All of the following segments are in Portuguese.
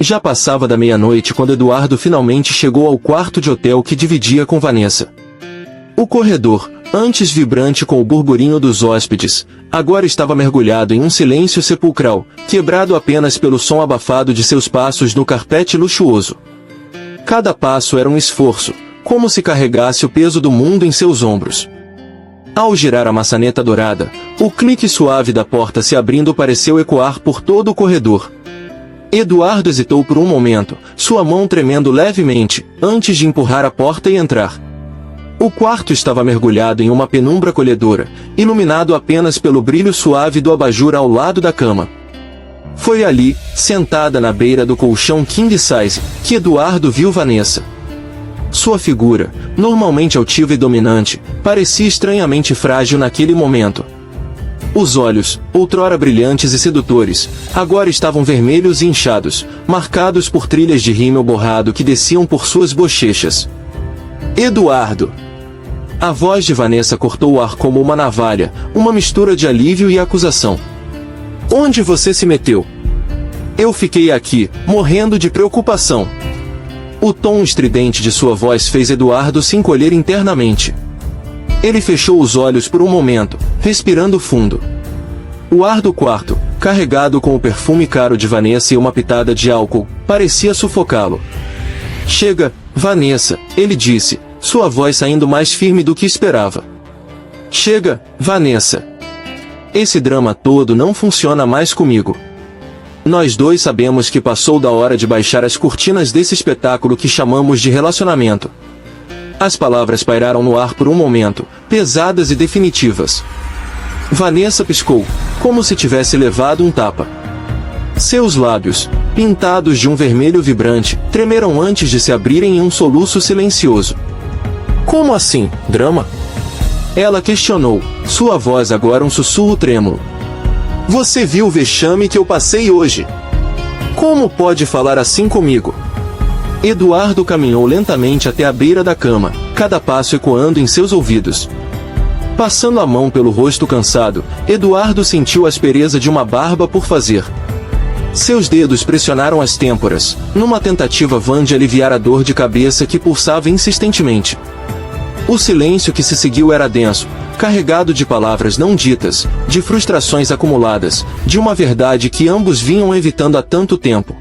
Já passava da meia-noite quando Eduardo finalmente chegou ao quarto de hotel que dividia com Vanessa. O corredor, antes vibrante com o burburinho dos hóspedes, agora estava mergulhado em um silêncio sepulcral, quebrado apenas pelo som abafado de seus passos no carpete luxuoso. Cada passo era um esforço, como se carregasse o peso do mundo em seus ombros. Ao girar a maçaneta dourada, o clique suave da porta se abrindo pareceu ecoar por todo o corredor. Eduardo hesitou por um momento, sua mão tremendo levemente, antes de empurrar a porta e entrar. O quarto estava mergulhado em uma penumbra acolhedora, iluminado apenas pelo brilho suave do abajur ao lado da cama. Foi ali, sentada na beira do colchão king size, que Eduardo viu Vanessa. Sua figura, normalmente altiva e dominante, parecia estranhamente frágil naquele momento. Os olhos, outrora brilhantes e sedutores, agora estavam vermelhos e inchados, marcados por trilhas de rímel borrado que desciam por suas bochechas. Eduardo! A voz de Vanessa cortou o ar como uma navalha, uma mistura de alívio e acusação. Onde você se meteu? Eu fiquei aqui, morrendo de preocupação. O tom estridente de sua voz fez Eduardo se encolher internamente. Ele fechou os olhos por um momento, respirando fundo. O ar do quarto, carregado com o perfume caro de Vanessa e uma pitada de álcool, parecia sufocá-lo. Chega, Vanessa, ele disse, sua voz saindo mais firme do que esperava. Chega, Vanessa. Esse drama todo não funciona mais comigo. Nós dois sabemos que passou da hora de baixar as cortinas desse espetáculo que chamamos de relacionamento. As palavras pairaram no ar por um momento, pesadas e definitivas. Vanessa piscou, como se tivesse levado um tapa. Seus lábios, pintados de um vermelho vibrante, tremeram antes de se abrirem em um soluço silencioso. Como assim, drama? Ela questionou, sua voz agora um sussurro trêmulo. Você viu o vexame que eu passei hoje? Como pode falar assim comigo? Eduardo caminhou lentamente até a beira da cama, cada passo ecoando em seus ouvidos. Passando a mão pelo rosto cansado, Eduardo sentiu a aspereza de uma barba por fazer. Seus dedos pressionaram as têmporas, numa tentativa vã de aliviar a dor de cabeça que pulsava insistentemente. O silêncio que se seguiu era denso, carregado de palavras não ditas, de frustrações acumuladas, de uma verdade que ambos vinham evitando há tanto tempo.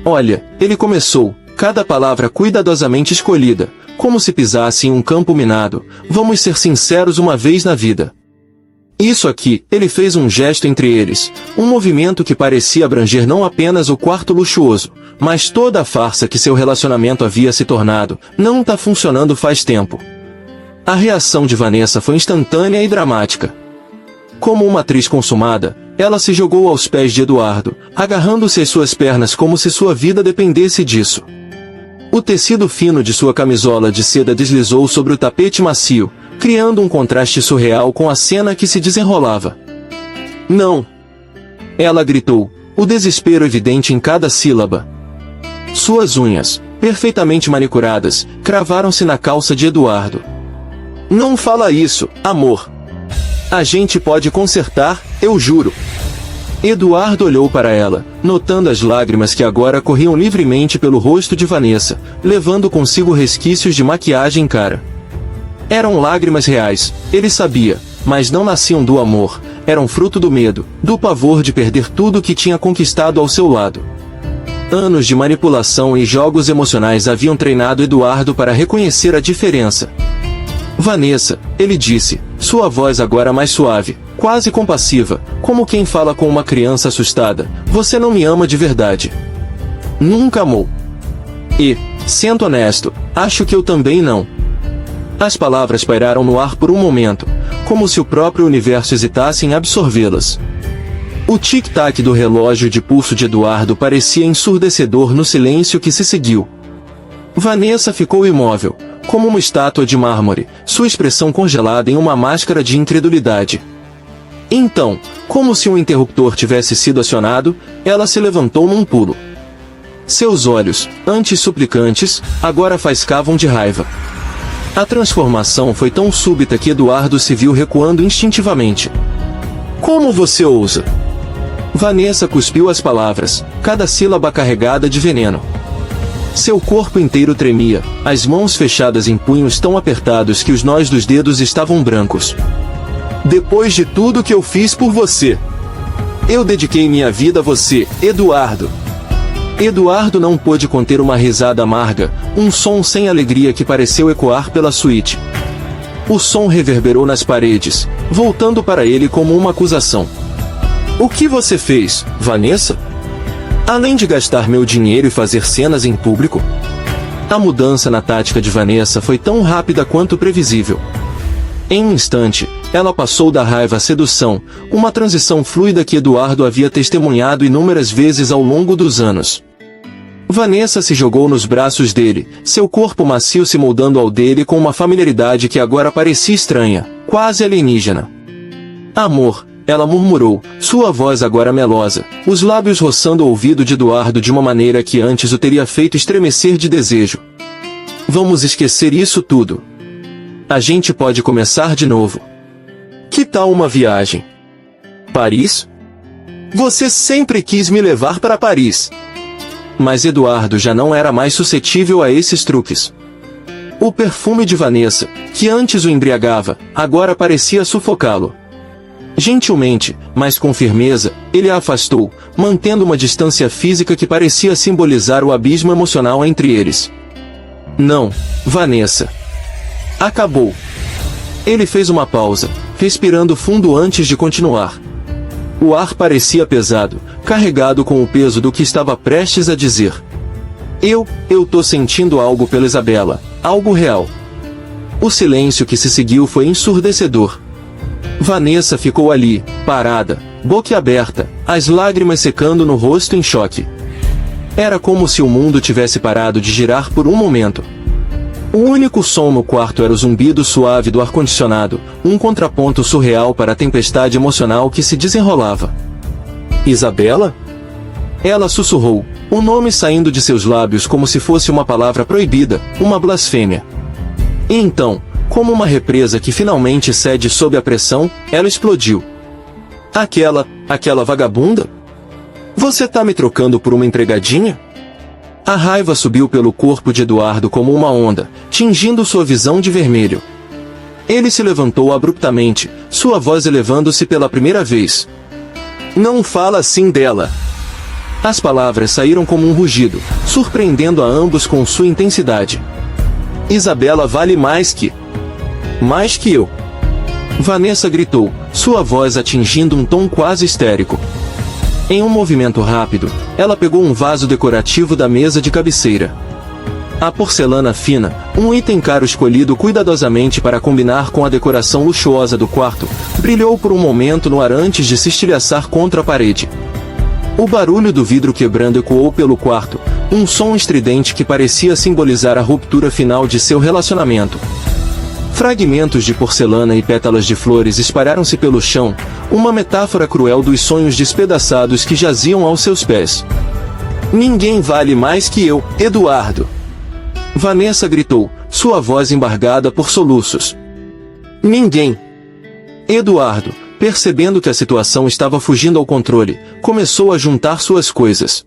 Olha, ele começou, cada palavra cuidadosamente escolhida, como se pisasse em um campo minado, vamos ser sinceros uma vez na vida. Isso aqui, ele fez um gesto entre eles, um movimento que parecia abranger não apenas o quarto luxuoso, mas toda a farsa que seu relacionamento havia se tornado, não tá funcionando faz tempo. A reação de Vanessa foi instantânea e dramática. Como uma atriz consumada, ela se jogou aos pés de Eduardo, agarrando-se às suas pernas como se sua vida dependesse disso. O tecido fino de sua camisola de seda deslizou sobre o tapete macio, criando um contraste surreal com a cena que se desenrolava. Não! Ela gritou, o desespero evidente em cada sílaba. Suas unhas, perfeitamente manicuradas, cravaram-se na calça de Eduardo. Não fala isso, amor. A gente pode consertar, eu juro. Eduardo olhou para ela, notando as lágrimas que agora corriam livremente pelo rosto de Vanessa, levando consigo resquícios de maquiagem cara. Eram lágrimas reais, ele sabia, mas não nasciam do amor, eram fruto do medo, do pavor de perder tudo que tinha conquistado ao seu lado. Anos de manipulação e jogos emocionais haviam treinado Eduardo para reconhecer a diferença. Vanessa, ele disse, sua voz agora mais suave, quase compassiva, como quem fala com uma criança assustada, você não me ama de verdade. Nunca amou. E, sendo honesto, acho que eu também não. As palavras pairaram no ar por um momento, como se o próprio universo hesitasse em absorvê-las. O tic-tac do relógio de pulso de Eduardo parecia ensurdecedor no silêncio que se seguiu. Vanessa ficou imóvel, como uma estátua de mármore, sua expressão congelada em uma máscara de incredulidade. Então, como se um interruptor tivesse sido acionado, ela se levantou num pulo. Seus olhos, antes suplicantes, agora faiscavam de raiva. A transformação foi tão súbita que Eduardo se viu recuando instintivamente. Como você ousa? Vanessa cuspiu as palavras, cada sílaba carregada de veneno. Seu corpo inteiro tremia, as mãos fechadas em punhos tão apertados que os nós dos dedos estavam brancos. Depois de tudo que eu fiz por você, eu dediquei minha vida a você, Eduardo. Eduardo não pôde conter uma risada amarga, um som sem alegria que pareceu ecoar pela suíte. O som reverberou nas paredes, voltando para ele como uma acusação. O que você fez, Vanessa? Além de gastar meu dinheiro e fazer cenas em público? A mudança na tática de Vanessa foi tão rápida quanto previsível. Em um instante, ela passou da raiva à sedução, uma transição fluida que Eduardo havia testemunhado inúmeras vezes ao longo dos anos. Vanessa se jogou nos braços dele, seu corpo macio se moldando ao dele com uma familiaridade que agora parecia estranha, quase alienígena. Amor, ela murmurou, sua voz agora melosa, os lábios roçando o ouvido de Eduardo de uma maneira que antes o teria feito estremecer de desejo. Vamos esquecer isso tudo. A gente pode começar de novo. Que tal uma viagem? Paris? Você sempre quis me levar para Paris. Mas Eduardo já não era mais suscetível a esses truques. O perfume de Vanessa, que antes o embriagava, agora parecia sufocá-lo. Gentilmente, mas com firmeza, ele a afastou, mantendo uma distância física que parecia simbolizar o abismo emocional entre eles. Não, Vanessa. Acabou. Ele fez uma pausa, respirando fundo antes de continuar. O ar parecia pesado, carregado com o peso do que estava prestes a dizer. Eu tô sentindo algo pela Isabela, algo real. O silêncio que se seguiu foi ensurdecedor. Vanessa ficou ali, parada, boquiaberta, as lágrimas secando no rosto em choque. Era como se o mundo tivesse parado de girar por um momento. O único som no quarto era o zumbido suave do ar-condicionado, um contraponto surreal para a tempestade emocional que se desenrolava. Isabela? Ela sussurrou, o nome saindo de seus lábios como se fosse uma palavra proibida, uma blasfêmia. E então, como uma represa que finalmente cede sob a pressão, ela explodiu. Aquela vagabunda? Você tá me trocando por uma empregadinha? A raiva subiu pelo corpo de Eduardo como uma onda, tingindo sua visão de vermelho. Ele se levantou abruptamente, sua voz elevando-se pela primeira vez. Não fala assim dela. As palavras saíram como um rugido, surpreendendo a ambos com sua intensidade. Isabela vale mais que eu. Vanessa gritou, sua voz atingindo um tom quase histérico. Em um movimento rápido, ela pegou um vaso decorativo da mesa de cabeceira. A porcelana fina, um item caro escolhido cuidadosamente para combinar com a decoração luxuosa do quarto, brilhou por um momento no ar antes de se estilhaçar contra a parede. O barulho do vidro quebrando ecoou pelo quarto, um som estridente que parecia simbolizar a ruptura final de seu relacionamento. Fragmentos de porcelana e pétalas de flores espalharam-se pelo chão, uma metáfora cruel dos sonhos despedaçados que jaziam aos seus pés. Ninguém vale mais que eu, Eduardo. Vanessa gritou, sua voz embargada por soluços. Ninguém. Eduardo, percebendo que a situação estava fugindo ao controle, começou a juntar suas coisas.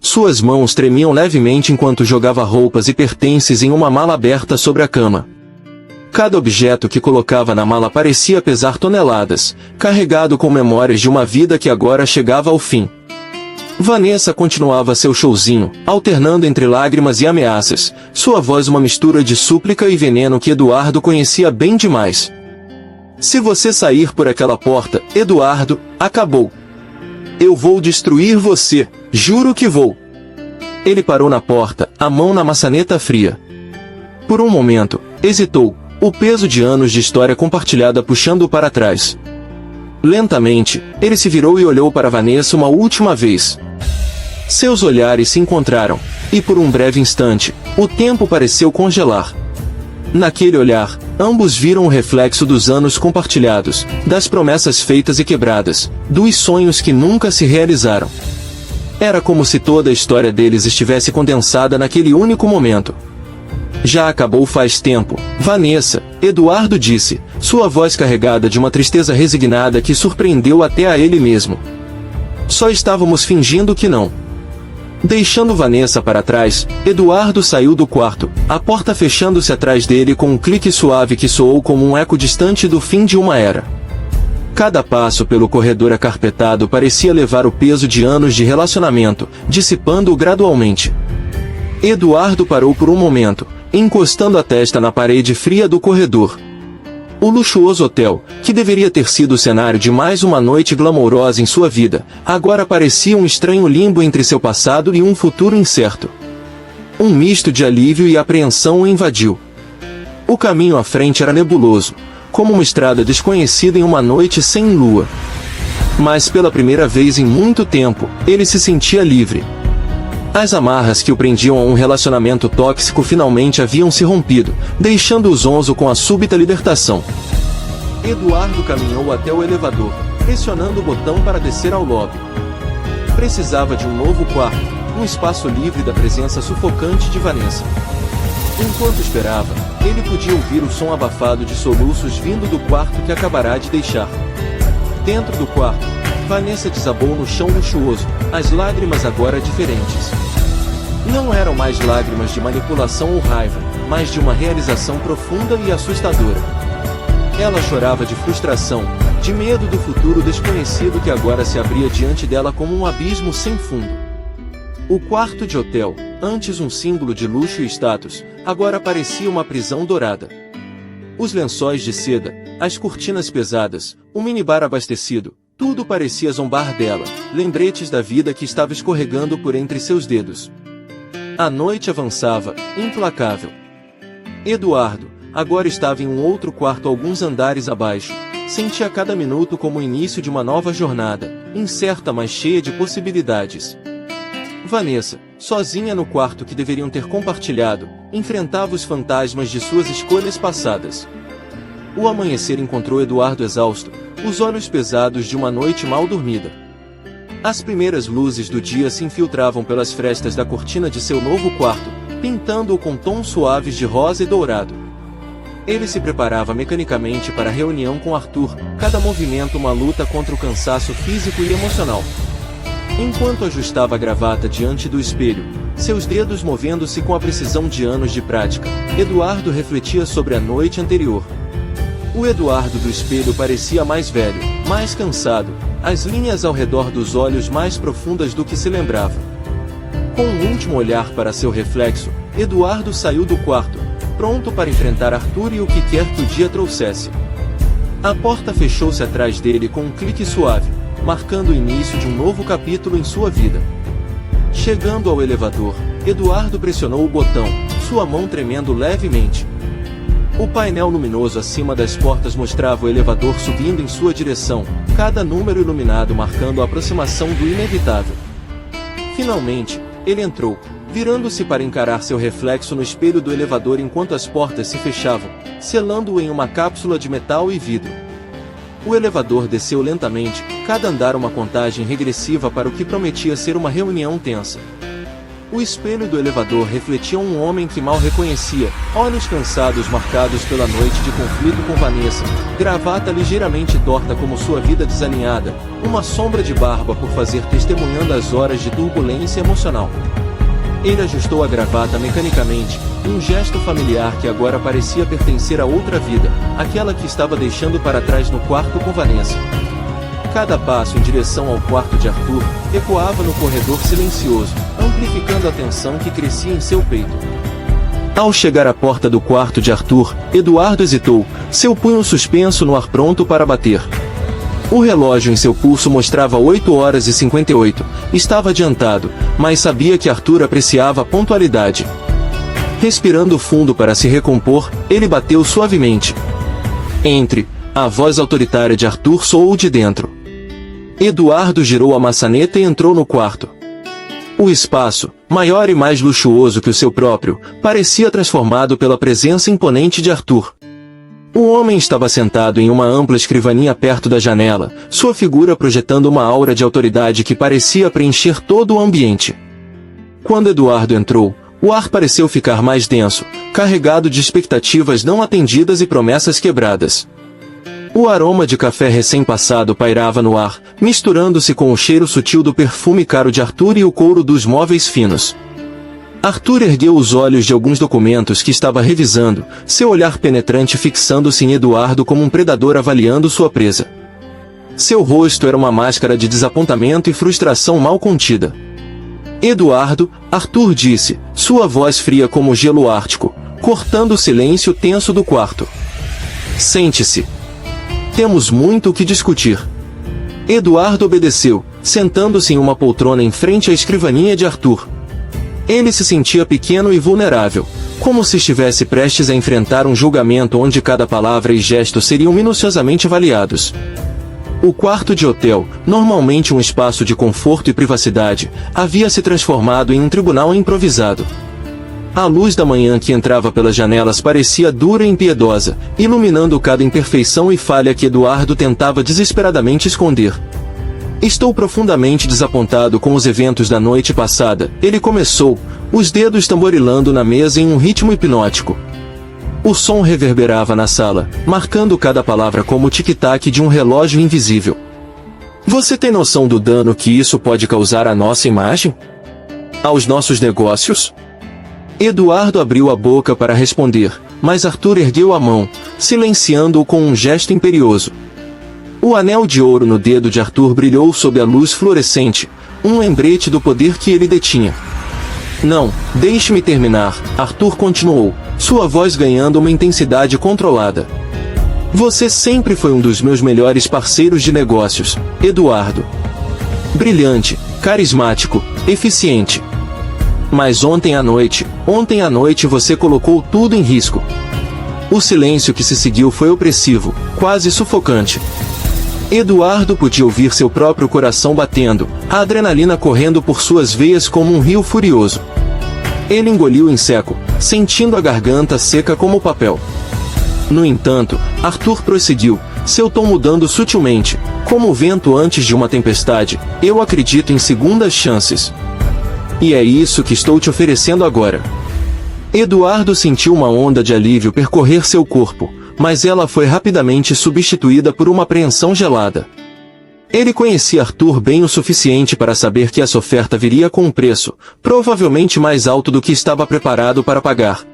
Suas mãos tremiam levemente enquanto jogava roupas e pertences em uma mala aberta sobre a cama. Cada objeto que colocava na mala parecia pesar toneladas, carregado com memórias de uma vida que agora chegava ao fim. Vanessa continuava seu showzinho, alternando entre lágrimas e ameaças, sua voz uma mistura de súplica e veneno que Eduardo conhecia bem demais. Se você sair por aquela porta, Eduardo, acabou. Eu vou destruir você, juro que vou. Ele parou na porta, a mão na maçaneta fria. Por um momento, hesitou, o peso de anos de história compartilhada puxando-o para trás. Lentamente, ele se virou e olhou para Vanessa uma última vez. Seus olhares se encontraram, e por um breve instante, o tempo pareceu congelar. Naquele olhar, ambos viram o reflexo dos anos compartilhados, das promessas feitas e quebradas, dos sonhos que nunca se realizaram. Era como se toda a história deles estivesse condensada naquele único momento. Já acabou faz tempo, Vanessa, Eduardo disse, sua voz carregada de uma tristeza resignada que surpreendeu até a ele mesmo. Só estávamos fingindo que não. Deixando Vanessa para trás, Eduardo saiu do quarto, a porta fechando-se atrás dele com um clique suave que soou como um eco distante do fim de uma era. Cada passo pelo corredor acarpetado parecia levar o peso de anos de relacionamento, dissipando-o gradualmente. Eduardo parou por um momento, encostando a testa na parede fria do corredor. O luxuoso hotel, que deveria ter sido o cenário de mais uma noite glamourosa em sua vida, agora parecia um estranho limbo entre seu passado e um futuro incerto. Um misto de alívio e apreensão o invadiu. O caminho à frente era nebuloso, como uma estrada desconhecida em uma noite sem lua. Mas pela primeira vez em muito tempo, ele se sentia livre. As amarras que o prendiam a um relacionamento tóxico finalmente haviam se rompido, deixando-o zonzo com a súbita libertação. Eduardo caminhou até o elevador, pressionando o botão para descer ao lobby. Precisava de um novo quarto, um espaço livre da presença sufocante de Vanessa. Enquanto esperava, ele podia ouvir o som abafado de soluços vindo do quarto que acabará de deixar. Dentro do quarto, Vanessa desabou no chão luxuoso, as lágrimas agora diferentes. Não eram mais lágrimas de manipulação ou raiva, mas de uma realização profunda e assustadora. Ela chorava de frustração, de medo do futuro desconhecido que agora se abria diante dela como um abismo sem fundo. O quarto de hotel, antes um símbolo de luxo e status, agora parecia uma prisão dourada. Os lençóis de seda, as cortinas pesadas, o minibar abastecido, tudo parecia zombar dela, lembretes da vida que estava escorregando por entre seus dedos. A noite avançava, implacável. Eduardo, agora estava em um outro quarto alguns andares abaixo, sentia cada minuto como o início de uma nova jornada, incerta mas cheia de possibilidades. Vanessa, sozinha no quarto que deveriam ter compartilhado, enfrentava os fantasmas de suas escolhas passadas. O amanhecer encontrou Eduardo exausto, os olhos pesados de uma noite mal dormida. As primeiras luzes do dia se infiltravam pelas frestas da cortina de seu novo quarto, pintando-o com tons suaves de rosa e dourado. Ele se preparava mecanicamente para a reunião com Arthur, cada movimento uma luta contra o cansaço físico e emocional. Enquanto ajustava a gravata diante do espelho, seus dedos movendo-se com a precisão de anos de prática, Eduardo refletia sobre a noite anterior. O Eduardo do espelho parecia mais velho, mais cansado, as linhas ao redor dos olhos mais profundas do que se lembrava. Com um último olhar para seu reflexo, Eduardo saiu do quarto, pronto para enfrentar Arthur e o que quer que o dia trouxesse. A porta fechou-se atrás dele com um clique suave, marcando o início de um novo capítulo em sua vida. Chegando ao elevador, Eduardo pressionou o botão, sua mão tremendo levemente. O painel luminoso acima das portas mostrava o elevador subindo em sua direção, cada número iluminado marcando a aproximação do inevitável. Finalmente, ele entrou, virando-se para encarar seu reflexo no espelho do elevador enquanto as portas se fechavam, selando-o em uma cápsula de metal e vidro. O elevador desceu lentamente, cada andar uma contagem regressiva para o que prometia ser uma reunião tensa. O espelho do elevador refletia um homem que mal reconhecia, olhos cansados marcados pela noite de conflito com Vanessa, gravata ligeiramente torta como sua vida desalinhada, uma sombra de barba por fazer testemunhando as horas de turbulência emocional. Ele ajustou a gravata mecanicamente, um gesto familiar que agora parecia pertencer a outra vida, aquela que estava deixando para trás no quarto com Vanessa. Cada passo em direção ao quarto de Arthur ecoava no corredor silencioso, amplificando a tensão que crescia em seu peito. Ao chegar à porta do quarto de Arthur, Eduardo hesitou, seu punho suspenso no ar pronto para bater. O relógio em seu pulso mostrava 8h58, estava adiantado, mas sabia que Arthur apreciava a pontualidade. Respirando fundo para se recompor, ele bateu suavemente. Entre. A voz autoritária de Arthur soou de dentro. Eduardo girou a maçaneta e entrou no quarto. O espaço, maior e mais luxuoso que o seu próprio, parecia transformado pela presença imponente de Arthur. O homem estava sentado em uma ampla escrivaninha perto da janela, sua figura projetando uma aura de autoridade que parecia preencher todo o ambiente. Quando Eduardo entrou, o ar pareceu ficar mais denso, carregado de expectativas não atendidas e promessas quebradas. O aroma de café recém-passado pairava no ar, misturando-se com o cheiro sutil do perfume caro de Arthur e o couro dos móveis finos. Arthur ergueu os olhos de alguns documentos que estava revisando, seu olhar penetrante fixando-se em Eduardo como um predador avaliando sua presa. Seu rosto era uma máscara de desapontamento e frustração mal contida. Eduardo, Arthur disse, sua voz fria como gelo ártico, cortando o silêncio tenso do quarto. Sente-se. Temos muito o que discutir. Eduardo obedeceu, sentando-se em uma poltrona em frente à escrivaninha de Arthur. Ele se sentia pequeno e vulnerável, como se estivesse prestes a enfrentar um julgamento onde cada palavra e gesto seriam minuciosamente avaliados. O quarto de hotel, normalmente um espaço de conforto e privacidade, havia se transformado em um tribunal improvisado. A luz da manhã que entrava pelas janelas parecia dura e impiedosa, iluminando cada imperfeição e falha que Eduardo tentava desesperadamente esconder. Estou profundamente desapontado com os eventos da noite passada, ele começou, os dedos tamborilando na mesa em um ritmo hipnótico. O som reverberava na sala, marcando cada palavra como o tic-tac de um relógio invisível. Você tem noção do dano que isso pode causar à nossa imagem? Aos nossos negócios? Eduardo abriu a boca para responder, mas Arthur ergueu a mão, silenciando-o com um gesto imperioso. O anel de ouro no dedo de Arthur brilhou sob a luz fluorescente, um lembrete do poder que ele detinha. Não, deixe-me terminar, Arthur continuou, sua voz ganhando uma intensidade controlada. Você sempre foi um dos meus melhores parceiros de negócios, Eduardo. Brilhante, carismático, eficiente. Mas ontem à noite você colocou tudo em risco. O silêncio que se seguiu foi opressivo, quase sufocante. Eduardo podia ouvir seu próprio coração batendo, a adrenalina correndo por suas veias como um rio furioso. Ele engoliu em seco, sentindo a garganta seca como papel. No entanto, Arthur prosseguiu, seu tom mudando sutilmente, como o vento antes de uma tempestade. Eu acredito em segundas chances. E é isso que estou te oferecendo agora. Eduardo sentiu uma onda de alívio percorrer seu corpo, mas ela foi rapidamente substituída por uma apreensão gelada. Ele conhecia Arthur bem o suficiente para saber que essa oferta viria com um preço, provavelmente mais alto do que estava preparado para pagar.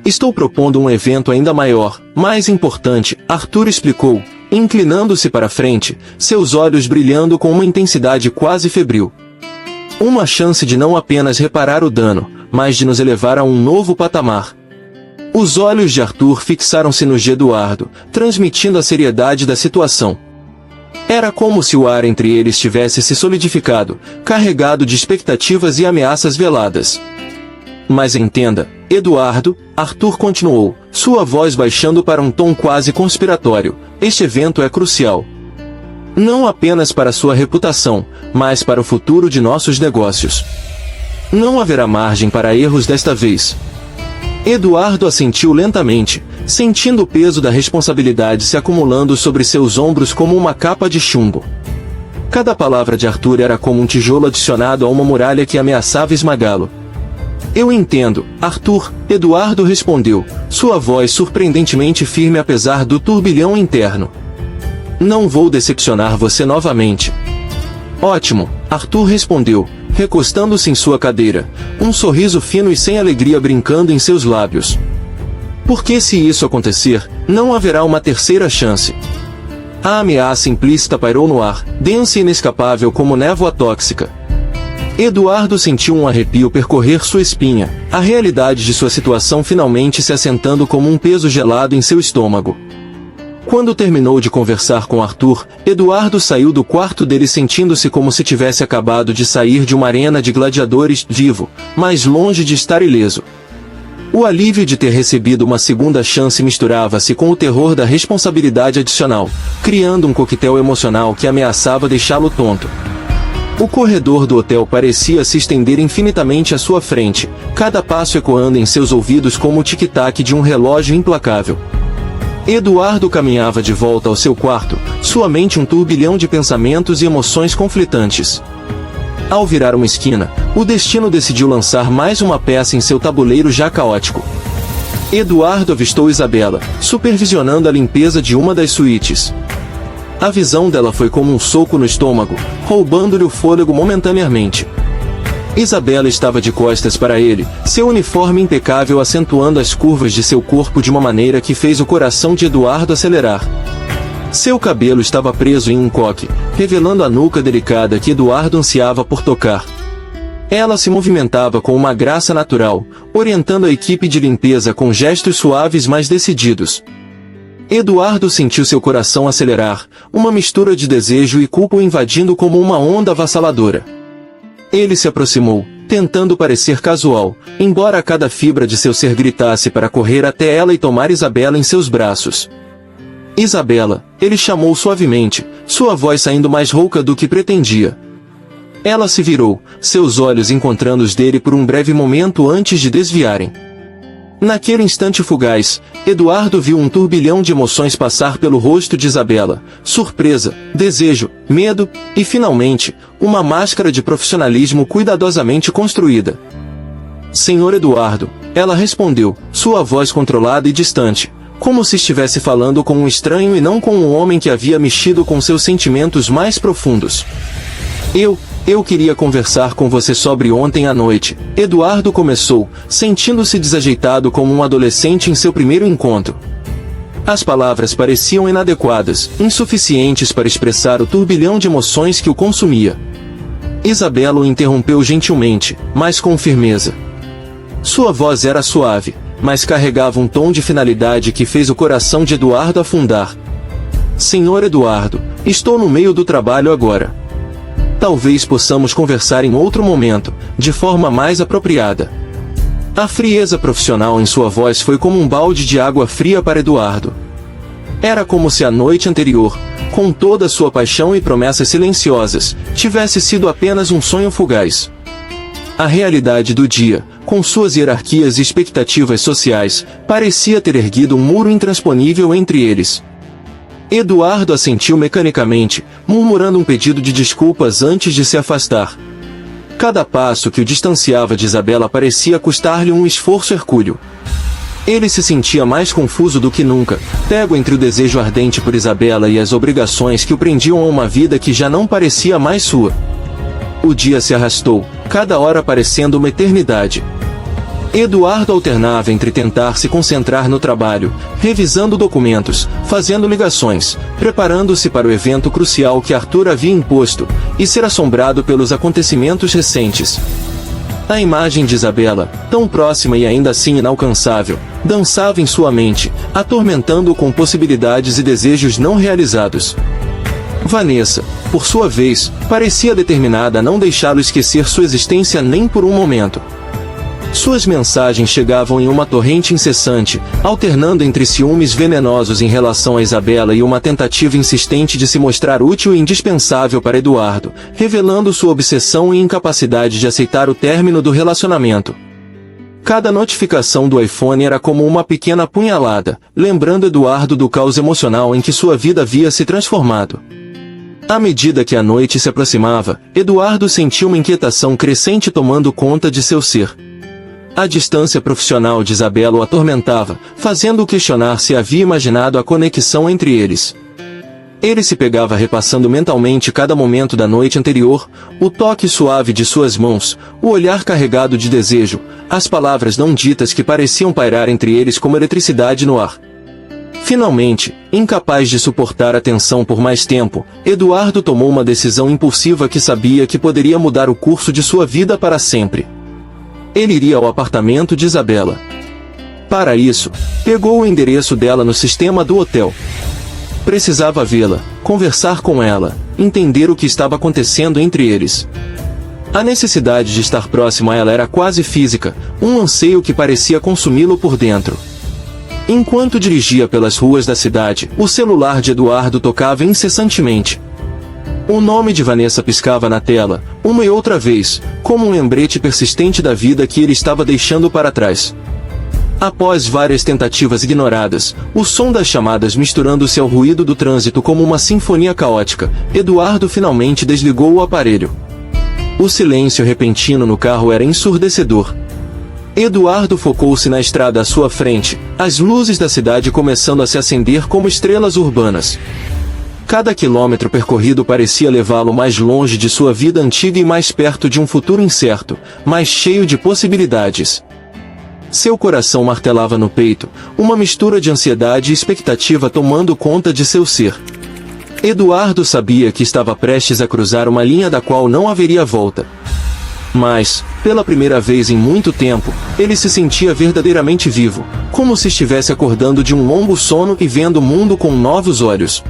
Estou propondo um evento ainda maior, mais importante, Arthur explicou, inclinando-se para frente, seus olhos brilhando com uma intensidade quase febril. Uma chance de não apenas reparar o dano, mas de nos elevar a um novo patamar. Os olhos de Arthur fixaram-se nos de Eduardo, transmitindo a seriedade da situação. Era como se o ar entre eles tivesse se solidificado, carregado de expectativas e ameaças veladas. Mas entenda, Eduardo, Arthur continuou, sua voz baixando para um tom quase conspiratório, este evento é crucial. Não apenas para sua reputação, mas para o futuro de nossos negócios. Não haverá margem para erros desta vez. Eduardo assentiu lentamente, sentindo o peso da responsabilidade se acumulando sobre seus ombros como uma capa de chumbo. Cada palavra de Arthur era como um tijolo adicionado a uma muralha que ameaçava esmagá-lo. Eu entendo, Arthur, Eduardo respondeu, sua voz surpreendentemente firme apesar do turbilhão interno. Não vou decepcionar você novamente. Ótimo, Arthur respondeu, recostando-se em sua cadeira, um sorriso fino e sem alegria brincando em seus lábios. Porque se isso acontecer, não haverá uma terceira chance. A ameaça implícita pairou no ar, densa e inescapável como névoa tóxica. Eduardo sentiu um arrepio percorrer sua espinha, a realidade de sua situação finalmente se assentando como um peso gelado em seu estômago. Quando terminou de conversar com Arthur, Eduardo saiu do quarto dele sentindo-se como se tivesse acabado de sair de uma arena de gladiadores, vivo, mas longe de estar ileso. O alívio de ter recebido uma segunda chance misturava-se com o terror da responsabilidade adicional, criando um coquetel emocional que ameaçava deixá-lo tonto. O corredor do hotel parecia se estender infinitamente à sua frente, cada passo ecoando em seus ouvidos como o tic-tac de um relógio implacável. Eduardo caminhava de volta ao seu quarto, sua mente um turbilhão de pensamentos e emoções conflitantes. Ao virar uma esquina, o destino decidiu lançar mais uma peça em seu tabuleiro já caótico. Eduardo avistou Isabela, supervisionando a limpeza de uma das suítes. A visão dela foi como um soco no estômago, roubando-lhe o fôlego momentaneamente. Isabela estava de costas para ele, seu uniforme impecável acentuando as curvas de seu corpo de uma maneira que fez o coração de Eduardo acelerar. Seu cabelo estava preso em um coque, revelando a nuca delicada que Eduardo ansiava por tocar. Ela se movimentava com uma graça natural, orientando a equipe de limpeza com gestos suaves mas decididos. Eduardo sentiu seu coração acelerar, uma mistura de desejo e culpa o invadindo como uma onda avassaladora. Ele se aproximou, tentando parecer casual, embora cada fibra de seu ser gritasse para correr até ela e tomar Isabela em seus braços. Isabela, ele chamou suavemente, sua voz saindo mais rouca do que pretendia. Ela se virou, seus olhos encontrando os dele por um breve momento antes de desviarem. Naquele instante fugaz, Eduardo viu um turbilhão de emoções passar pelo rosto de Isabela, surpresa, desejo, medo, e finalmente, uma máscara de profissionalismo cuidadosamente construída. Senhor Eduardo, ela respondeu, sua voz controlada e distante, como se estivesse falando com um estranho e não com um homem que havia mexido com seus sentimentos mais profundos. Eu queria conversar com você sobre ontem à noite, Eduardo começou, sentindo-se desajeitado como um adolescente em seu primeiro encontro. As palavras pareciam inadequadas, insuficientes para expressar o turbilhão de emoções que o consumia. Isabela o interrompeu gentilmente, mas com firmeza. Sua voz era suave, mas carregava um tom de finalidade que fez o coração de Eduardo afundar. Senhor Eduardo, estou no meio do trabalho agora. Talvez possamos conversar em outro momento, de forma mais apropriada. A frieza profissional em sua voz foi como um balde de água fria para Eduardo. Era como se a noite anterior, com toda sua paixão e promessas silenciosas, tivesse sido apenas um sonho fugaz. A realidade do dia, com suas hierarquias e expectativas sociais, parecia ter erguido um muro intransponível entre eles. Eduardo assentiu mecanicamente, murmurando um pedido de desculpas antes de se afastar. Cada passo que o distanciava de Isabela parecia custar-lhe um esforço hercúleo. Ele se sentia mais confuso do que nunca, pego entre o desejo ardente por Isabela e as obrigações que o prendiam a uma vida que já não parecia mais sua. O dia se arrastou, cada hora parecendo uma eternidade. Eduardo alternava entre tentar se concentrar no trabalho, revisando documentos, fazendo ligações, preparando-se para o evento crucial que Arthur havia imposto, e ser assombrado pelos acontecimentos recentes. A imagem de Isabela, tão próxima e ainda assim inalcançável, dançava em sua mente, atormentando-o com possibilidades e desejos não realizados. Vanessa, por sua vez, parecia determinada a não deixá-lo esquecer sua existência nem por um momento. Suas mensagens chegavam em uma torrente incessante, alternando entre ciúmes venenosos em relação a Isabela e uma tentativa insistente de se mostrar útil e indispensável para Eduardo, revelando sua obsessão e incapacidade de aceitar o término do relacionamento. Cada notificação do iPhone era como uma pequena punhalada, lembrando Eduardo do caos emocional em que sua vida havia se transformado. À medida que a noite se aproximava, Eduardo sentiu uma inquietação crescente tomando conta de seu ser. A distância profissional de Isabela o atormentava, fazendo-o questionar se havia imaginado a conexão entre eles. Ele se pegava repassando mentalmente cada momento da noite anterior, o toque suave de suas mãos, o olhar carregado de desejo, as palavras não ditas que pareciam pairar entre eles como eletricidade no ar. Finalmente, incapaz de suportar a tensão por mais tempo, Eduardo tomou uma decisão impulsiva que sabia que poderia mudar o curso de sua vida para sempre. Ele iria ao apartamento de Isabela. Para isso, pegou o endereço dela no sistema do hotel. Precisava vê-la, conversar com ela, entender o que estava acontecendo entre eles. A necessidade de estar próximo a ela era quase física, um anseio que parecia consumi-lo por dentro. Enquanto dirigia pelas ruas da cidade, o celular de Eduardo tocava incessantemente. O nome de Vanessa piscava na tela, uma e outra vez, como um lembrete persistente da vida que ele estava deixando para trás. Após várias tentativas ignoradas, o som das chamadas misturando-se ao ruído do trânsito como uma sinfonia caótica, Eduardo finalmente desligou o aparelho. O silêncio repentino no carro era ensurdecedor. Eduardo focou-se na estrada à sua frente, as luzes da cidade começando a se acender como estrelas urbanas. Cada quilômetro percorrido parecia levá-lo mais longe de sua vida antiga e mais perto de um futuro incerto, mais cheio de possibilidades. Seu coração martelava no peito, uma mistura de ansiedade e expectativa tomando conta de seu ser. Eduardo sabia que estava prestes a cruzar uma linha da qual não haveria volta. Mas, pela primeira vez em muito tempo, ele se sentia verdadeiramente vivo, como se estivesse acordando de um longo sono e vendo o mundo com novos olhos.